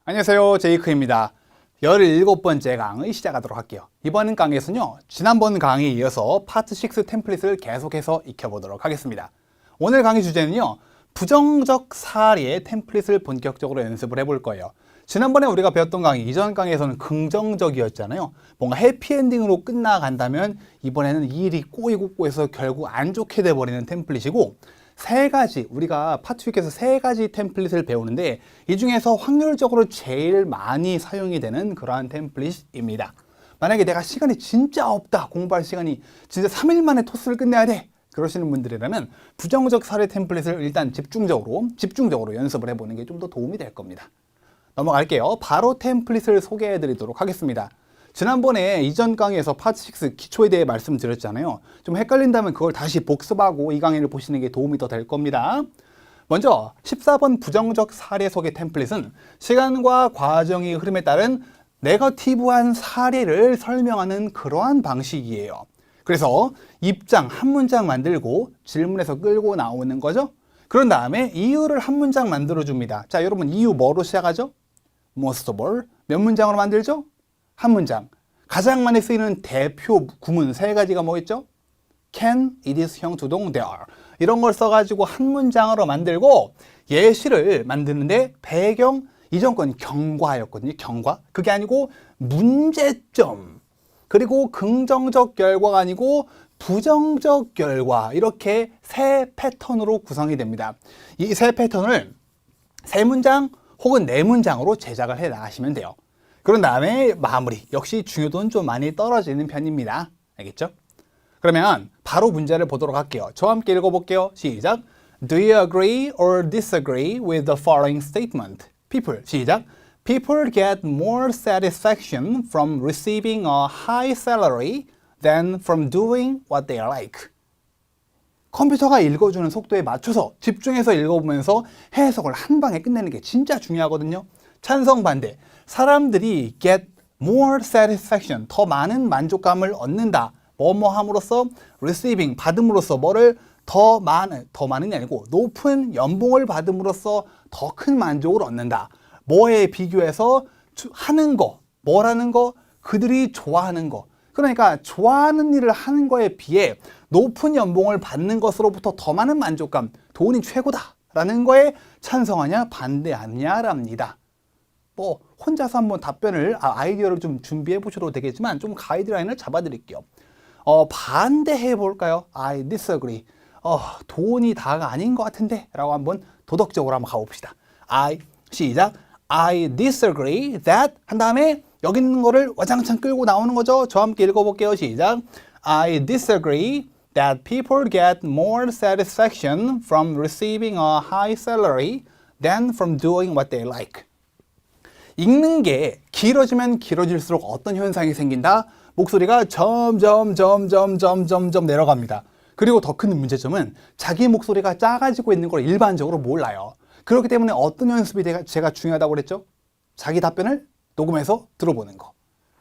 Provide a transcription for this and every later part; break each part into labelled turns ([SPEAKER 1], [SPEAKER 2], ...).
[SPEAKER 1] 안녕하세요, 제이크입니다. 17번째 강의 시작하도록 할게요. 이번 강의에서는요, 지난번 강의에 이어서 파트 6 템플릿을 계속해서 익혀보도록 하겠습니다. 오늘 강의 주제는요, 부정적 사례의 템플릿을 본격적으로 연습을 해볼 거예요. 지난번에 우리가 배웠던 강의, 이전 강의에서는 긍정적이었잖아요. 뭔가 해피엔딩으로 끝나간다면 이번에는 이 일이 꼬이고 결국 안 좋게 돼버리는 템플릿이고, 세 가지, 우리가 파트 6에서 세 가지 템플릿을 배우는데 이 중에서 확률적으로 제일 많이 사용이 되는 그러한 템플릿입니다. 만약에 내가 시간이 진짜 없다, 공부할 시간이 진짜 3일 만에 토스를 끝내야 돼, 그러시는 분들이라면 부정적 사례 템플릿을 일단 집중적으로 연습을 해보는 게 좀 더 도움이 될 겁니다. 넘어갈게요. 바로 템플릿을 소개해 드리도록 하겠습니다. 지난번에 이전 강의에서 파트 6 기초에 대해 말씀드렸잖아요. 좀 헷갈린다면 그걸 다시 복습하고 이 강의를 보시는 게 도움이 더 될 겁니다. 먼저 14번 부정적 사례 소개 템플릿은 시간과 과정의 흐름에 따른 네거티브한 사례를 설명하는 그러한 방식이에요. 그래서 입장 한 문장 만들고 질문에서 끌고 나오는 거죠. 그런 다음에 이유를 한 문장 만들어 줍니다. 자, 여러분 이유 뭐로 시작하죠? Most of all. 몇 문장으로 만들죠? 한 문장. 가장 많이 쓰이는 대표 구문 세 가지가 뭐겠죠? can, it is, 형, 주동, there. 이런 걸 써가지고 한 문장으로 만들고 예시를 만드는데 배경, 이전 건 경과였거든요. 경과. 그게 아니고 문제점. 그리고 긍정적 결과가 아니고 부정적 결과. 이렇게 세 패턴으로 구성이 됩니다. 이 세 패턴을 세 문장 혹은 네 문장으로 제작을 해 나가시면 돼요. 그런 다음에 마무리. 역시 중요도는 좀 많이 떨어지는 편입니다. 알겠죠? 그러면 바로 문제를 보도록 할게요. 저와 함께 읽어볼게요. 시작. Do you agree or disagree with the following statement? People. 시작. People get more satisfaction from receiving a high salary than from doing what they like. 컴퓨터가 읽어주는 속도에 맞춰서 집중해서 읽어보면서 해석을 한 방에 끝내는 게 진짜 중요하거든요. 찬성 반대. 사람들이 get more satisfaction, 더 많은 만족감을 얻는다. 뭐뭐 함으로써 receiving, 받음으로써 뭐를 더 많은이 아니고 높은 연봉을 받음으로써 더 큰 만족을 얻는다. 뭐에 비교해서 하는 거, 뭐라는 거, 그들이 좋아하는 거. 그러니까 좋아하는 일을 하는 거에 비해 높은 연봉을 받는 것으로부터 더 많은 만족감, 돈이 최고다라는 거에 찬성하냐 반대하냐랍니다. 뭐 혼자서 한번 답변을 아이디어를 좀 준비해 보셔도 되겠지만 좀 가이드라인을 잡아 드릴게요. 반대해 볼까요? I disagree. 돈이 다가 아닌 것 같은데 라고 한번 도덕적으로 한번 가봅시다. 시작. I disagree that 한 다음에 여기 있는 거를 와장창 끌고 나오는 거죠. 저와 함께 읽어볼게요. 시작. I disagree that people get more satisfaction from receiving a high salary than from doing what they like. 읽는 게 길어지면 길어질수록 어떤 현상이 생긴다? 목소리가 점점 내려갑니다. 그리고 더 큰 문제점은 자기 목소리가 작아지고 있는 걸 일반적으로 몰라요. 그렇기 때문에 어떤 연습이 제가 중요하다고 그랬죠? 자기 답변을 녹음해서 들어보는 거.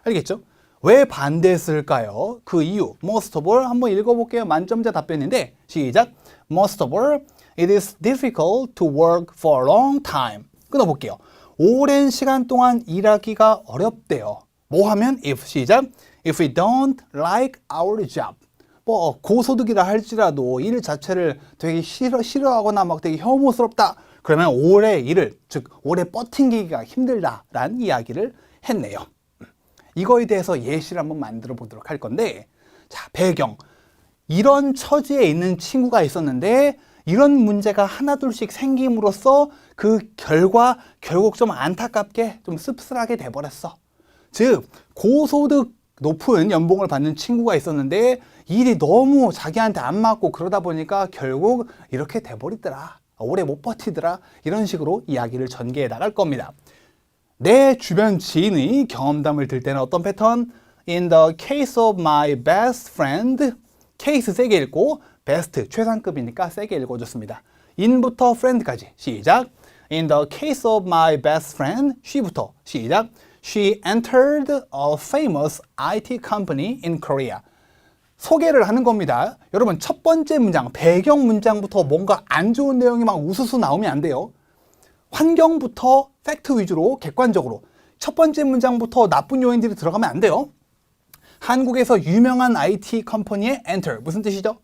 [SPEAKER 1] 알겠죠? 왜 반대했을까요? 그 이유. Most of all 한번 읽어볼게요. 만점자 답변인데 시작. Most of all, it is difficult to work for a long time. 끊어볼게요. 오랜 시간 동안 일하기가 어렵대요. 뭐 하면 if 시작. If we don't like our job. 뭐 고소득이라 할지라도 일 자체를 되게 싫어하거나 막 되게 혐오스럽다. 그러면 오래 일을, 즉 오래 버티기가 힘들다라는 이야기를 했네요. 이거에 대해서 예시를 한번 만들어 보도록 할 건데, 자, 배경. 이런 처지에 있는 친구가 있었는데 이런 문제가 하나둘씩 생김으로써 그 결국 좀 안타깝게 좀 씁쓸하게 돼버렸어. 즉 고소득 높은 연봉을 받는 친구가 있었는데 일이 너무 자기한테 안 맞고 그러다 보니까 결국 이렇게 돼버리더라. 오래 못 버티더라. 이런 식으로 이야기를 전개해 나갈 겁니다. 내 주변 지인의 경험담을 들 때는 어떤 패턴? In the case of my best friend. 케이스 세게 읽고 베스트 최상급이니까 세게 읽어줬습니다. in부터 friend까지 시작. In the case of my best friend. she부터 시작. She entered a famous IT company in Korea. 소개를 하는 겁니다. 여러분 첫 번째 문장, 배경 문장부터 뭔가 안 좋은 내용이 막 우수수 나오면 안 돼요. 환경부터 팩트 위주로 객관적으로 첫 번째 문장부터 나쁜 요인들이 들어가면 안 돼요. 한국에서 유명한 IT 컴퍼니에 enter 무슨 뜻이죠?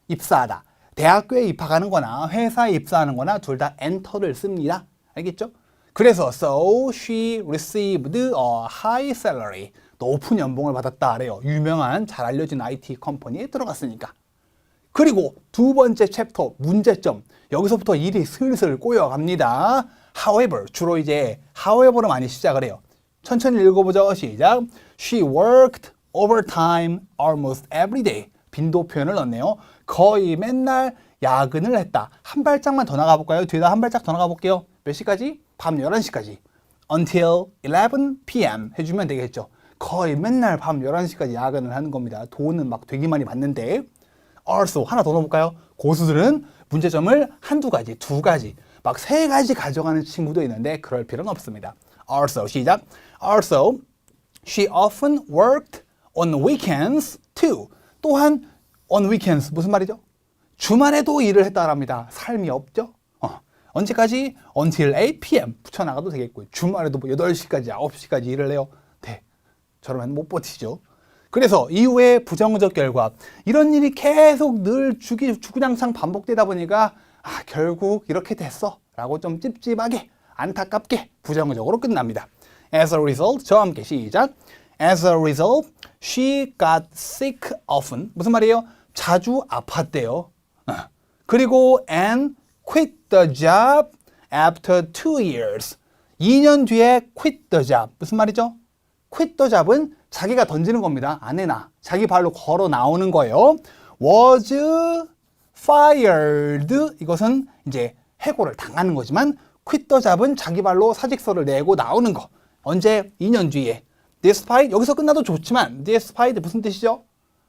[SPEAKER 1] 입사하다. 대학교에 입학하는 거나 회사에 입사하는 거나 둘 다 enter를 씁니다. 알겠죠? 그래서 so she received a high salary. 높은 연봉을 받았다 그래요. 유명한 잘 알려진 IT 컴퍼니에 들어갔으니까. 그리고 두 번째 챕터 문제점. 여기서부터 일이 슬슬 꼬여갑니다. However, 주로 이제 however로 많이 시작을 해요. 천천히 읽어보죠. 시작. She worked overtime almost every day. 빈도 표현을 넣네요. 거의 맨날 야근을 했다. 한 발짝만 더 나가볼까요? 뒤에다 한 발짝 더 나가볼게요. 몇 시까지? 밤 11시까지. Until 11 p.m. 해주면 되겠죠. 거의 맨날 밤 11시까지 야근을 하는 겁니다. 돈은 막 되게 많이 받는데. Also, 하나 더 넣어볼까요? 고수들은 문제점을 한두 가지, 두 가지, 막 세 가지 가져가는 친구도 있는데 그럴 필요는 없습니다. Also, 시작. Also, she often worked on weekends too. 또한 on weekends 무슨 말이죠? 주말에도 일을 했다랍니다. 삶이 없죠? 언제까지? Until 8 p.m. 붙여나가도 되겠고요. 주말에도 뭐 8시까지, 9시까지 일을 해요. 네, 저러면 못 버티죠. 그래서 이후에 부정적 결과 이런 일이 계속 늘 주구장창 반복되다 보니까 결국 이렇게 됐어 라고 좀 찝찝하게 안타깝게 부정적으로 끝납니다. As a result, 저와 함께 시작. As a result, she got sick often. 무슨 말이에요? 자주 아팠대요. 그리고 and quit the job after 2 years. 2년 뒤에 quit the job. 무슨 말이죠? quit the job은 자기가 던지는 겁니다. 안 해나. 자기 발로 걸어 나오는 거예요. was fired. 이것은 이제 해고를 당하는 거지만 quit the job은 자기 발로 사직서를 내고 나오는 거. 언제? 2년 뒤에. despite 여기서 끝나도 좋지만 despite 무슨 뜻이죠?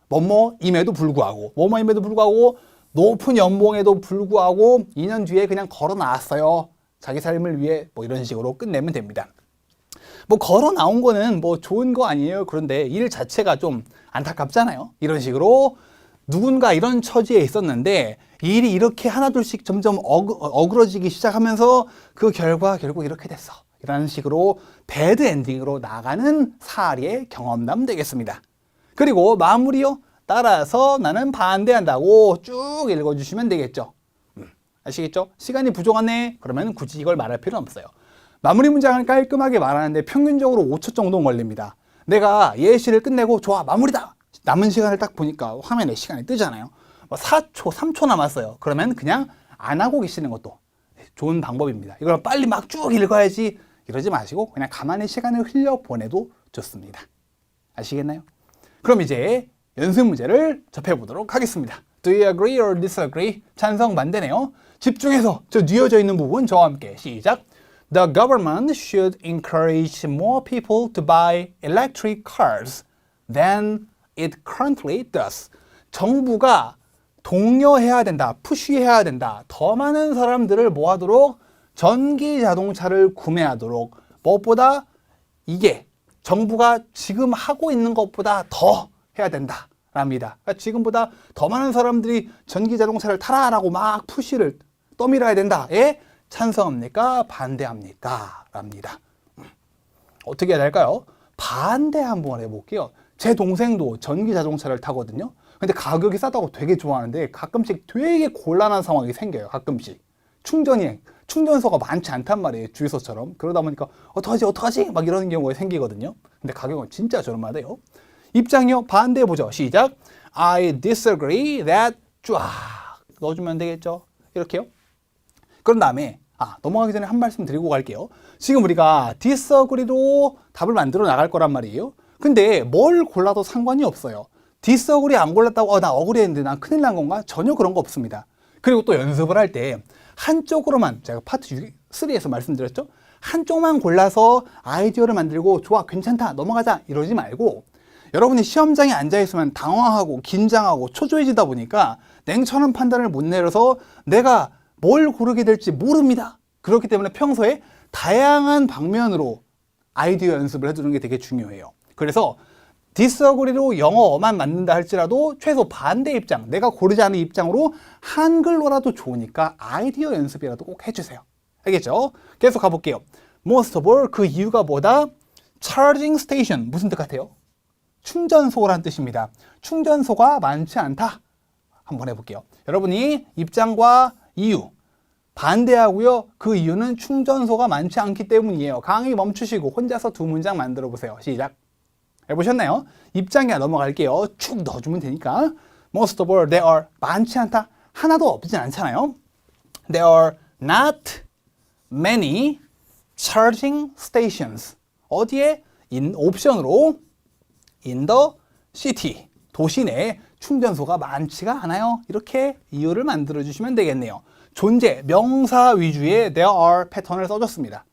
[SPEAKER 1] 뭐뭐임에도 불구하고 뭐뭐임에도 불구하고 높은 연봉에도 불구하고 2년 뒤에 그냥 걸어 나왔어요. 자기 삶을 위해 뭐 이런 식으로 끝내면 됩니다. 뭐 걸어 나온 거는 뭐 좋은 거 아니에요. 그런데 일 자체가 좀 안타깝잖아요. 이런 식으로 누군가 이런 처지에 있었는데 일이 이렇게 하나둘씩 점점 어그러지기 시작하면서 그 결과 결국 이렇게 됐어. 이런 식으로 배드 엔딩으로 나가는 사례의 경험담 되겠습니다. 그리고 마무리요. 따라서 나는 반대한다고 쭉 읽어주시면 되겠죠. 아시겠죠? 시간이 부족하네. 그러면 굳이 이걸 말할 필요는 없어요. 마무리 문장을 깔끔하게 말하는데 평균적으로 5초 정도 걸립니다. 내가 예시를 끝내고 좋아 마무리다. 남은 시간을 딱 보니까 화면에 시간이 뜨잖아요. 4초, 3초 남았어요. 그러면 그냥 안 하고 계시는 것도 좋은 방법입니다. 이걸 빨리 막 쭉 읽어야지 이러지 마시고 그냥 가만히 시간을 흘려보내도 좋습니다. 아시겠나요? 그럼 이제 연습 문제를 접해보도록 하겠습니다. Do you agree or disagree? 찬성 반대네요. 집중해서 저 뉘어져 있는 부분 저와 함께 시작. The government should encourage more people to buy electric cars than it currently does. 정부가 독려해야 된다, 푸시해야 된다. 더 많은 사람들을 모아도록 전기 자동차를 구매하도록 무엇보다 이게 정부가 지금 하고 있는 것보다 더 해야 된다. 랍니다. 그러니까 지금보다 더 많은 사람들이 전기 자동차를 타라라고 막 푸시를 떠밀어야 된다. 에 찬성합니까? 반대합니까? 랍니다. 어떻게 해야 될까요? 반대 한번 해볼게요. 제 동생도 전기 자동차를 타거든요. 근데 가격이 싸다고 되게 좋아하는데 가끔씩 되게 곤란한 상황이 생겨요. 가끔씩. 충전소가 많지 않단 말이에요. 주유소처럼. 그러다 보니까 어떡하지? 막 이러는 경우가 생기거든요. 근데 가격은 진짜 저렴하대요. 입장이요. 반대해보죠. 시작. I disagree that 쫙 넣어주면 되겠죠. 이렇게요. 그런 다음에 넘어가기 전에 한 말씀 드리고 갈게요. 지금 우리가 disagree로 답을 만들어 나갈 거란 말이에요. 근데 뭘 골라도 상관이 없어요. disagree 안 골랐다고 나 억울했는데 난 큰일 난 건가? 전혀 그런 거 없습니다. 그리고 또 연습을 할 때 한쪽으로만 제가 파트 3에서 말씀드렸죠. 한쪽만 골라서 아이디어를 만들고 좋아 괜찮다 넘어가자 이러지 말고 여러분이 시험장에 앉아있으면 당황하고 긴장하고 초조해지다 보니까 냉철한 판단을 못 내려서 내가 뭘 고르게 될지 모릅니다. 그렇기 때문에 평소에 다양한 방면으로 아이디어 연습을 해두는 게 되게 중요해요. 그래서 disagree로 영어만 맞는다 할지라도 최소 반대 입장, 내가 고르지 않은 입장으로 한글로라도 좋으니까 아이디어 연습이라도 꼭 해주세요. 알겠죠? 계속 가볼게요. most of all 그 이유가 뭐다? charging station 무슨 뜻 같아요? 충전소라는 뜻입니다. 충전소가 많지 않다. 한번 해볼게요. 여러분이 입장과 이유 반대하고요. 그 이유는 충전소가 많지 않기 때문이에요. 강의 멈추시고 혼자서 두 문장 만들어 보세요. 시작. 해보셨나요? 입장에 넘어갈게요. 쭉 넣어주면 되니까. Most of all, there are 많지 않다. 하나도 없진 않잖아요. There are not many charging stations. 어디에? 옵션으로 in the city. 도시 내에 충전소가 많지가 않아요. 이렇게 이유를 만들어 주시면 되겠네요. 존재, 명사 위주의 there are 패턴을 써줬습니다.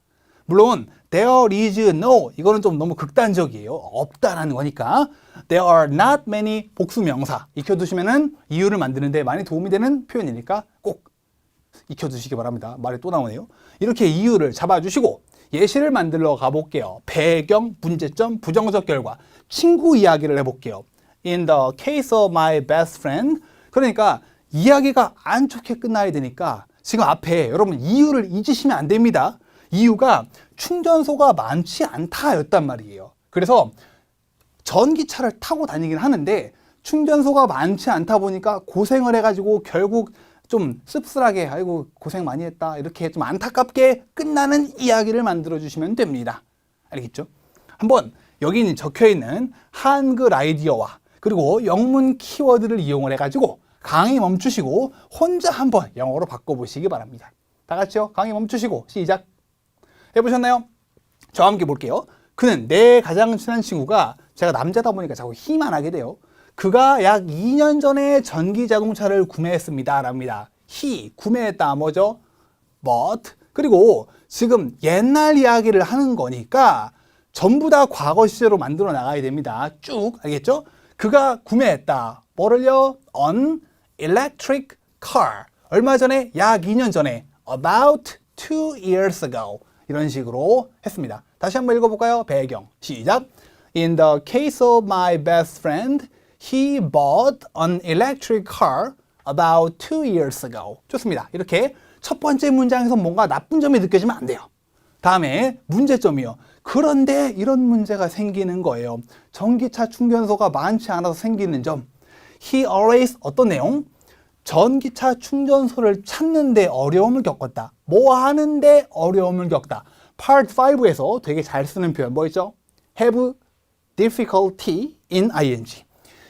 [SPEAKER 1] 물론 there is no 이거는 좀 너무 극단적이에요. 없다라는 거니까 there are not many 복수 명사 익혀두시면은 이유를 만드는데 많이 도움이 되는 표현이니까 꼭 익혀두시기 바랍니다. 말이 또 나오네요. 이렇게 이유를 잡아주시고 예시를 만들러 가볼게요. 배경, 문제점, 부정적 결과 친구 이야기를 해볼게요. In the case of my best friend 그러니까 이야기가 안 좋게 끝나야 되니까 지금 앞에 여러분 이유를 잊으시면 안 됩니다. 이유가 충전소가 많지 않다였단 말이에요. 그래서 전기차를 타고 다니긴 하는데 충전소가 많지 않다 보니까 고생을 해가지고 결국 좀 씁쓸하게 아이고 고생 많이 했다 이렇게 좀 안타깝게 끝나는 이야기를 만들어 주시면 됩니다. 알겠죠? 한번 여기 적혀 있는 한글 아이디어와 그리고 영문 키워드를 이용을 해가지고 강의 멈추시고 혼자 한번 영어로 바꿔보시기 바랍니다. 다 같이요. 강의 멈추시고 시작. 해보셨나요? 저와 함께 볼게요. 그는 내 가장 친한 친구가 제가 남자다 보니까 자꾸 힘 안 하게 돼요. 그가 약 2년 전에 전기 자동차를 구매했습니다. 랍니다. he 구매했다 뭐죠? but 그리고 지금 옛날 이야기를 하는 거니까 전부 다 과거 시제로 만들어 나가야 됩니다. 쭉 알겠죠? 그가 구매했다. 뭐를요? an electric car. 얼마 전에? 약 2년 전에. about 2 years ago. 이런 식으로 했습니다. 다시 한번 읽어볼까요? 배경. 시작. In the case of my best friend, he bought an electric car about 2 years ago. 좋습니다. 이렇게 첫 번째 문장에서 뭔가 나쁜 점이 느껴지면 안 돼요. 다음에 문제점이요. 그런데 이런 문제가 생기는 거예요. 전기차 충전소가 많지 않아서 생기는 점. He always 어떤 내용? 전기차 충전소를 찾는데 어려움을 겪었다. 뭐 하는데 어려움을 겪다. Part 5에서 되게 잘 쓰는 표현 뭐 있죠? Have difficulty in ing.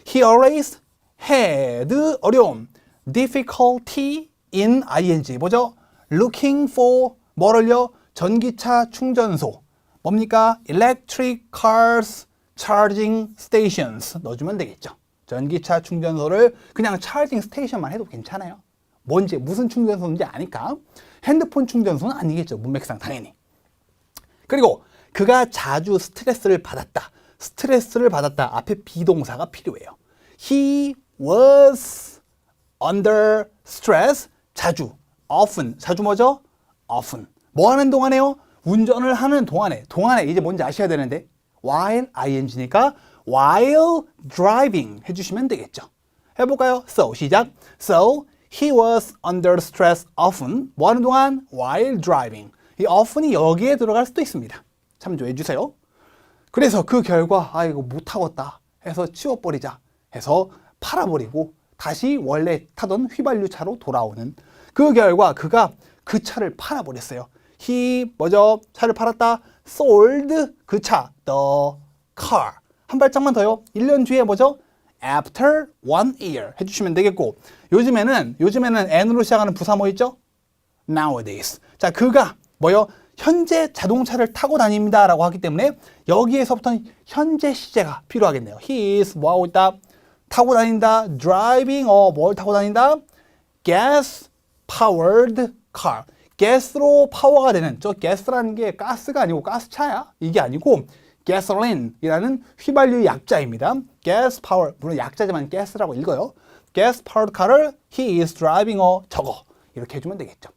[SPEAKER 1] He always had 어려움. difficulty in ing. 뭐죠? looking for 뭐를요? 전기차 충전소. 뭡니까? electric cars charging stations. 넣어주면 되겠죠. 전기차 충전소를 그냥 차징 스테이션만 해도 괜찮아요. 뭔지 무슨 충전소인지 아니까. 핸드폰 충전소는 아니겠죠. 문맥상 당연히. 그리고 그가 자주 스트레스를 받았다. 스트레스를 받았다. 앞에 비동사가 필요해요. He was under stress. 자주. often. 자주 뭐죠? often. 뭐 하는 동안에요? 운전을 하는 동안에. 동안에 이제 뭔지 아셔야 되는데 while ing니까 while driving 해주시면 되겠죠. 해볼까요? So 시작. So he was under stress often. 뭐 하는 동안? while driving. 이 often이 여기에 들어갈 수도 있습니다. 참조해 주세요. 그래서 그 결과 아 이거 못하겠다 해서 치워버리자 해서 팔아버리고 다시 원래 타던 휘발유차로 돌아오는 그 결과 그가 그 차를 팔아버렸어요. he 뭐죠? 차를 팔았다. sold 그 차 the car. 한 발짝만 더요. 1년 뒤에 뭐죠? after 1 year 해주시면 되겠고 요즘에는 n으로 시작하는 부사 뭐 있죠? nowadays. 자 그가 뭐요? 현재 자동차를 타고 다닙니다 라고 하기 때문에 여기에서부터는 현재 시제가 필요하겠네요. he is 뭐 하고 있다? 타고 다닌다. driving 뭘 타고 다닌다? gas powered car. 가스로 파워가 되는 저 가스라는 게 가스가 아니고 가스차야 이게 아니고 gasoline이라는 휘발유 약자입니다. gas power 물론 약자지만 가스라고 읽어요. gas powered car을 he is driving 저거 이렇게 해주면 되겠죠.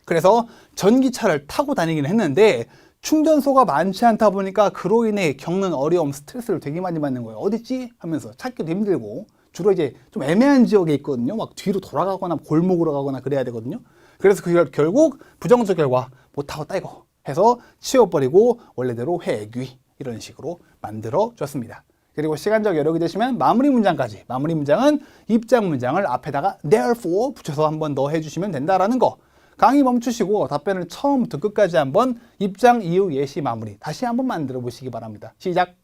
[SPEAKER 1] 그래서 전기차를 타고 다니긴 했는데 충전소가 많지 않다 보니까 그로 인해 겪는 어려움 스트레스를 되게 많이 받는 거예요. 어딨지? 하면서 찾기도 힘들고 주로 이제 좀 애매한 지역에 있거든요. 막 뒤로 돌아가거나 골목으로 가거나 그래야 되거든요. 그래서 그 결국 부정적 결과 못하고 따이고 해서 치워버리고 원래대로 회귀 이런 식으로 만들어줬습니다. 그리고 시간적 여력이 되시면 마무리 문장까지. 마무리 문장은 입장 문장을 앞에다가 therefore 붙여서 한번 더 해주시면 된다라는 거. 강의 멈추시고 답변을 처음부터 끝까지 한번 입장, 이유, 예시, 마무리 다시 한번 만들어 보시기 바랍니다. 시작!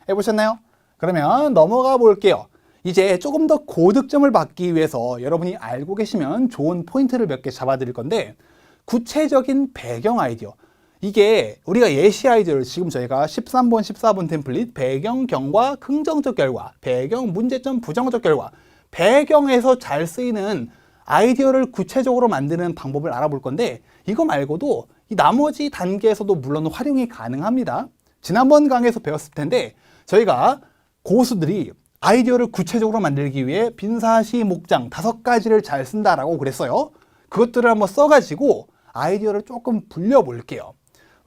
[SPEAKER 1] 해보셨나요? 그러면 넘어가 볼게요. 이제 조금 더 고득점을 받기 위해서 여러분이 알고 계시면 좋은 포인트를 몇 개 잡아드릴 건데 구체적인 배경 아이디어. 이게 우리가 예시 아이디어를 지금 저희가 13번, 14번 템플릿 배경, 경과, 긍정적 결과, 배경, 문제점, 부정적 결과, 배경에서 잘 쓰이는 아이디어를 구체적으로 만드는 방법을 알아볼 건데 이거 말고도 이 나머지 단계에서도 물론 활용이 가능합니다. 지난번 강의에서 배웠을 텐데 저희가 고수들이 아이디어를 구체적으로 만들기 위해 빈사시, 목장 5가지를 잘 쓴다라고 그랬어요. 그것들을 한번 써가지고 아이디어를 조금 불려볼게요.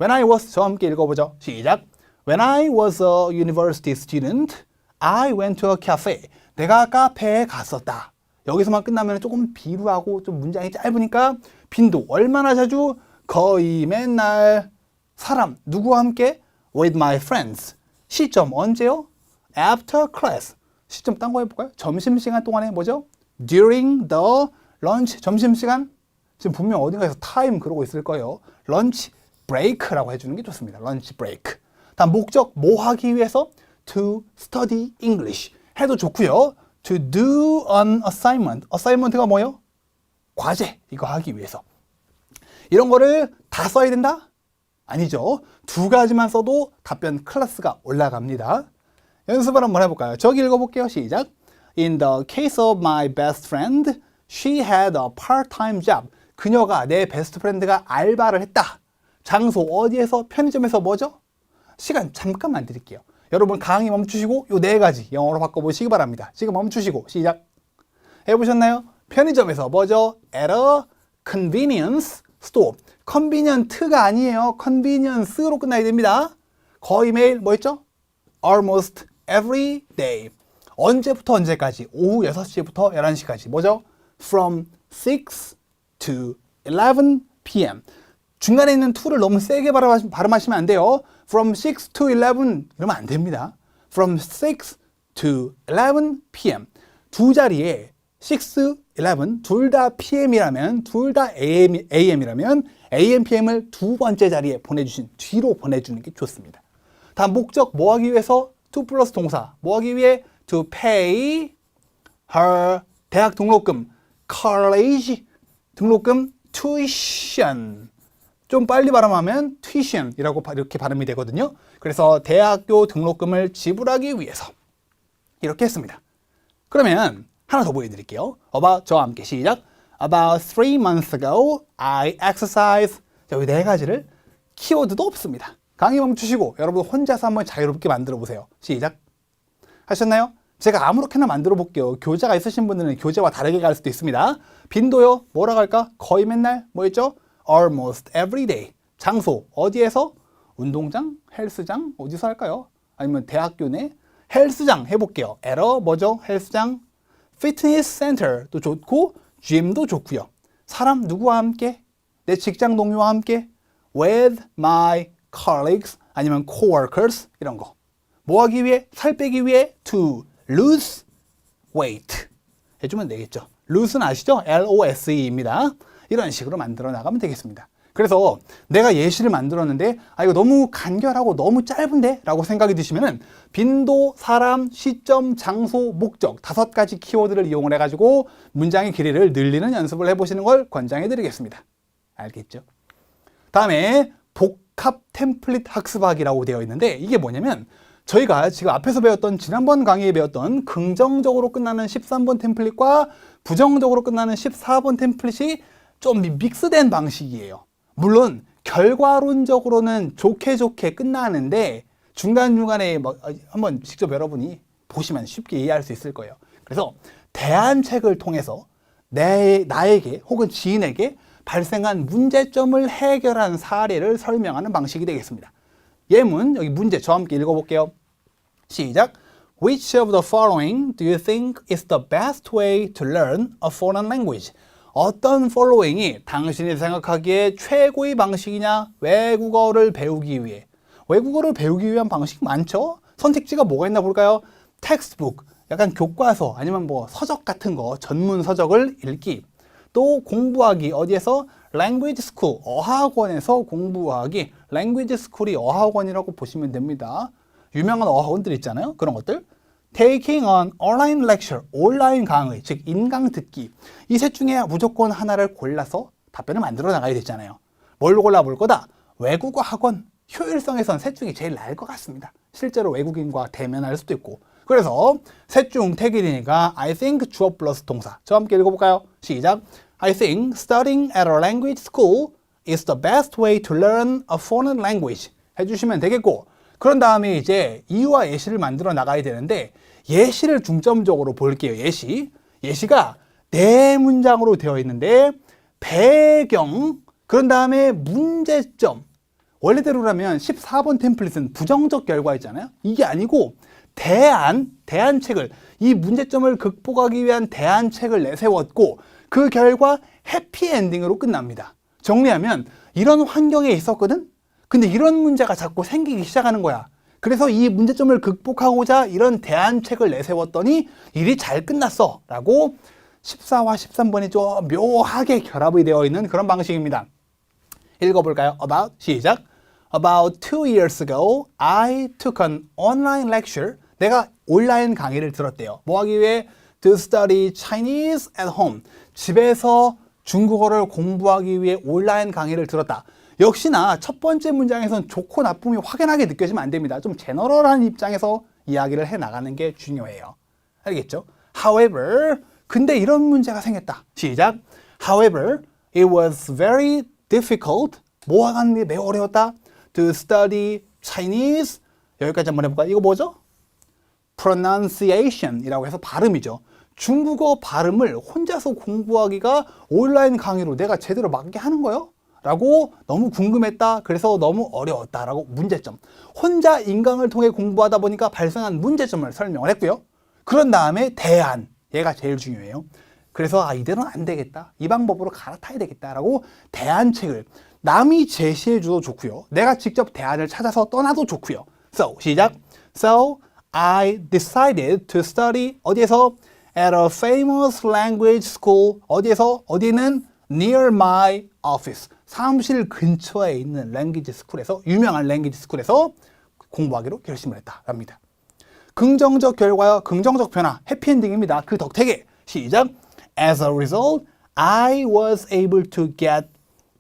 [SPEAKER 1] When I was, 저와 함께 읽어보죠. 시작! When I was a university student, I went to a cafe. 내가 카페에 갔었다. 여기서만 끝나면 조금 비루하고 좀 문장이 짧으니까 빈도 얼마나 자주? 거의 맨날. 사람 누구와 함께? With my friends. 시점 언제요? After class. 시점 딴 거 해볼까요? 점심시간 동안에 뭐죠? During the lunch. 점심시간? 지금 분명 어딘가에서 time 그러고 있을 거예요. lunch break라고 해주는 게 좋습니다. lunch break. 다음 목적 뭐 하기 위해서? To study English 해도 좋고요. To do an assignment. assignment가 뭐예요? 과제. 이거 하기 위해서. 이런 거를 다 써야 된다? 아니죠. 2가지만 써도 답변 클래스가 올라갑니다. 연습을 한번 해볼까요? 저기 읽어볼게요. 시작. In the case of my best friend, she had a part-time job. 그녀가 내 베스트 프렌드가 알바를 했다. 장소 어디에서? 편의점에서 뭐죠? 시간 잠깐만 드릴게요. 여러분 강의 멈추시고 요 4가지 영어로 바꿔보시기 바랍니다. 지금 멈추시고 시작. 해보셨나요? 편의점에서 뭐죠? At a convenience store. convenient가 아니에요. convenience로 끝나야 됩니다. 거의 매일 뭐였죠? almost every day. 언제부터 언제까지? 오후 6시부터 11시까지. 뭐죠? From 6 to 11 p.m. 중간에 있는 to를 너무 세게 발음하시면 안 돼요. From 6 to 11 이러면 안 됩니다. From 6 to 11 p.m. 두 자리에 6, 11 둘 다 PM이라면 둘 다 AM이라면 AM, PM을 2번째 자리에 뒤로 보내주는 게 좋습니다. 다음 목적 뭐 하기 위해서? to 플러스 동사 뭐 하기 위해? to pay her 대학 등록금 college 등록금 tuition 좀 빨리 발음하면 tuition이라고 이렇게 발음이 되거든요. 그래서 대학교 등록금을 지불하기 위해서 이렇게 했습니다. 그러면 하나 더 보여드릴게요. about 저와 함께 시작. About 3 months ago, I exercised. 자, 여기 4가지를 키워드도 없습니다. 강의 멈추시고 여러분 혼자서 한번 자유롭게 만들어 보세요. 시작. 하셨나요? 제가 아무렇게나 만들어 볼게요. 교재가 있으신 분들은 교재와 다르게 갈 수도 있습니다. 빈도요. 뭐라고 할까? 거의 맨날 뭐였죠? Almost every day. 장소 어디에서? 운동장, 헬스장 어디서 할까요? 아니면 대학교 내 헬스장 해볼게요. 에러 뭐죠? 헬스장. 피트니스 센터도 좋고 gym도 좋고요. 사람 누구와 함께? 내 직장 동료와 함께? With my colleagues 아니면 coworkers 이런 거. 뭐 하기 위해? 살 빼기 위해? To lose weight 해주면 되겠죠. lose는 아시죠? L-O-S-E입니다. 이런 식으로 만들어 나가면 되겠습니다. 그래서 내가 예시를 만들었는데 이거 너무 간결하고 너무 짧은데? 라고 생각이 드시면은 빈도, 사람, 시점, 장소, 목적 5가지 키워드를 이용을 해가지고 문장의 길이를 늘리는 연습을 해보시는 걸 권장해 드리겠습니다. 알겠죠? 다음에 복합 템플릿 학습하기라고 되어 있는데 이게 뭐냐면 저희가 지금 앞에서 배웠던 지난번 강의에 배웠던 긍정적으로 끝나는 13번 템플릿과 부정적으로 끝나는 14번 템플릿이 좀 믹스된 방식이에요. 물론 결과론적으로는 좋게 끝나는데 중간중간에 한번 직접 여러분이 보시면 쉽게 이해할 수 있을 거예요. 그래서 대안책을 통해서 나에게 혹은 지인에게 발생한 문제점을 해결한 사례를 설명하는 방식이 되겠습니다. 예문, 여기 문제 저와 함께 읽어볼게요. 시작. Which of the following do you think is the best way to learn a foreign language? 어떤 following이 당신이 생각하기에 최고의 방식이냐? 외국어를 배우기 위해. 외국어를 배우기 위한 방식이 많죠? 선택지가 뭐가 있나 볼까요? 텍스트북, 약간 교과서 아니면 뭐 서적 같은 거, 전문 서적을 읽기. 또 공부하기, 어디에서? language school, 어학원에서 공부하기. language school이 어학원이라고 보시면 됩니다. 유명한 어학원들 있잖아요. 그런 것들. taking an online lecture, 온라인 강의, 즉 인강 듣기. 이 셋 중에 무조건 하나를 골라서 답변을 만들어 나가야 되잖아요. 뭘 골라볼 거다? 외국어 학원. 효율성에선 셋 중에 제일 나을 것 같습니다. 실제로 외국인과 대면할 수도 있고. 그래서 셋 중 택일이니까 I think 주어 플러스 동사. 저와 함께 읽어볼까요? 시작. I think studying at a language school is the best way to learn a foreign language. 해주시면 되겠고, 그런 다음에 이제 이유와 예시를 만들어 나가야 되는데, 예시를 중점적으로 볼게요. 예시가 네 문장으로 되어 있는데, 배경, 그런 다음에 문제점. 원래대로라면 14번 템플릿은 부정적 결과였잖아요. 이게 아니고 대안책을, 이 문제점을 극복하기 위한 대안책을 내세웠고, 그 결과 해피엔딩으로 끝납니다. 정리하면 이런 환경에 있었거든? 근데 이런 문제가 자꾸 생기기 시작하는 거야. 그래서 이 문제점을 극복하고자 이런 대안책을 내세웠더니 일이 잘 끝났어 라고 14와 13번이 좀 묘하게 결합이 되어 있는 그런 방식입니다. 읽어볼까요? About, 시작. About 2 years ago, I took an online lecture. 내가 온라인 강의를 들었대요. 뭐 하기 위해? To study Chinese at home. 집에서 중국어를 공부하기 위해 온라인 강의를 들었다. 역시나 첫 번째 문장에선 좋고 나쁨이 확연하게 느껴지면 안 됩니다. 좀 제너럴한 입장에서 이야기를 해나가는 게 중요해요. 알겠죠? However, 근데 이런 문제가 생겼다. 시작. However, it was very difficult. 뭐 하는 게 매우 어려웠다? To study Chinese. 여기까지 한번 해볼까요? 이거 뭐죠? pronunciation이라고 해서 발음이죠. 중국어 발음을 혼자서 공부하기가 온라인 강의로 내가 제대로 맞게 하는 거요? 라고 너무 궁금했다. 그래서 너무 어려웠다. 라고 문제점. 혼자 인강을 통해 공부하다 보니까 발생한 문제점을 설명을 했고요. 그런 다음에 대안. 얘가 제일 중요해요. 그래서 이대로는 안 되겠다. 이 방법으로 갈아타야 되겠다. 라고 대안책을 남이 제시해 줘도 좋고요. 내가 직접 대안을 찾아서 떠나도 좋고요. So, 시작. So, I decided to study 어디에서? At a famous language school. 어디에서? 어디는? Near my office. 사무실 근처에 있는 랭귀지 스쿨에서, 유명한 랭귀지 스쿨에서 공부하기로 결심을 했다. 랍니다. 긍정적 결과요. 긍정적 변화. 해피엔딩입니다. 그 덕택에. 시작. As a result, I was able to get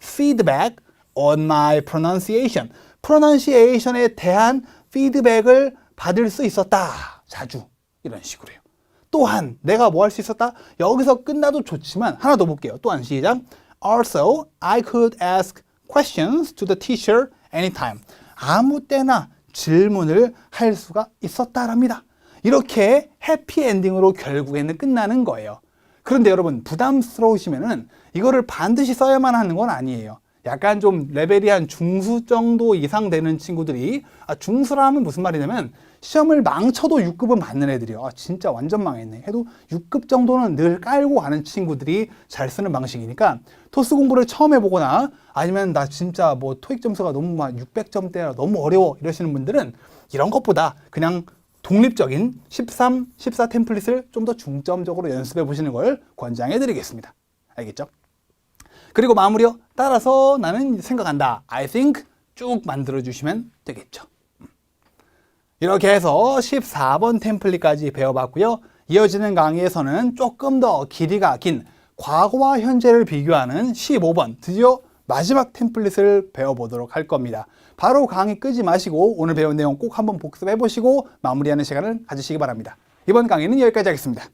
[SPEAKER 1] feedback on my pronunciation. pronunciation에 대한 피드백을 받을 수 있었다. 자주. 이런 식으로요. 또한 내가 뭐 할 수 있었다? 여기서 끝나도 좋지만 하나 더 볼게요. 또한 시작. Also, I could ask questions to the teacher anytime. 아무 때나 질문을 할 수가 있었다랍니다. 이렇게 해피엔딩으로 결국에는 끝나는 거예요. 그런데 여러분 부담스러우시면은 이거를 반드시 써야만 하는 건 아니에요. 약간 좀 레벨이 한 중수 정도 이상 되는 친구들이, 중수라 하면 무슨 말이냐면 시험을 망쳐도 6급은 받는 애들이요. 진짜 완전 망했네 해도 6급 정도는 늘 깔고 가는 친구들이 잘 쓰는 방식이니까, 토스 공부를 처음 해보거나 아니면 나 진짜 뭐 토익 점수가 너무 600점대라 너무 어려워 이러시는 분들은 이런 것보다 그냥 독립적인 13, 14 템플릿을 좀 더 중점적으로 연습해 보시는 걸 권장해 드리겠습니다. 알겠죠? 그리고 마무리요. 따라서 나는 생각한다. I think 쭉 만들어 주시면 되겠죠. 이렇게 해서 14번 템플릿까지 배워봤고요. 이어지는 강의에서는 조금 더 길이가 긴 과거와 현재를 비교하는 15번, 드디어 마지막 템플릿을 배워보도록 할 겁니다. 바로 강의 끄지 마시고 오늘 배운 내용 꼭 한번 복습해 보시고 마무리하는 시간을 가지시기 바랍니다. 이번 강의는 여기까지 하겠습니다.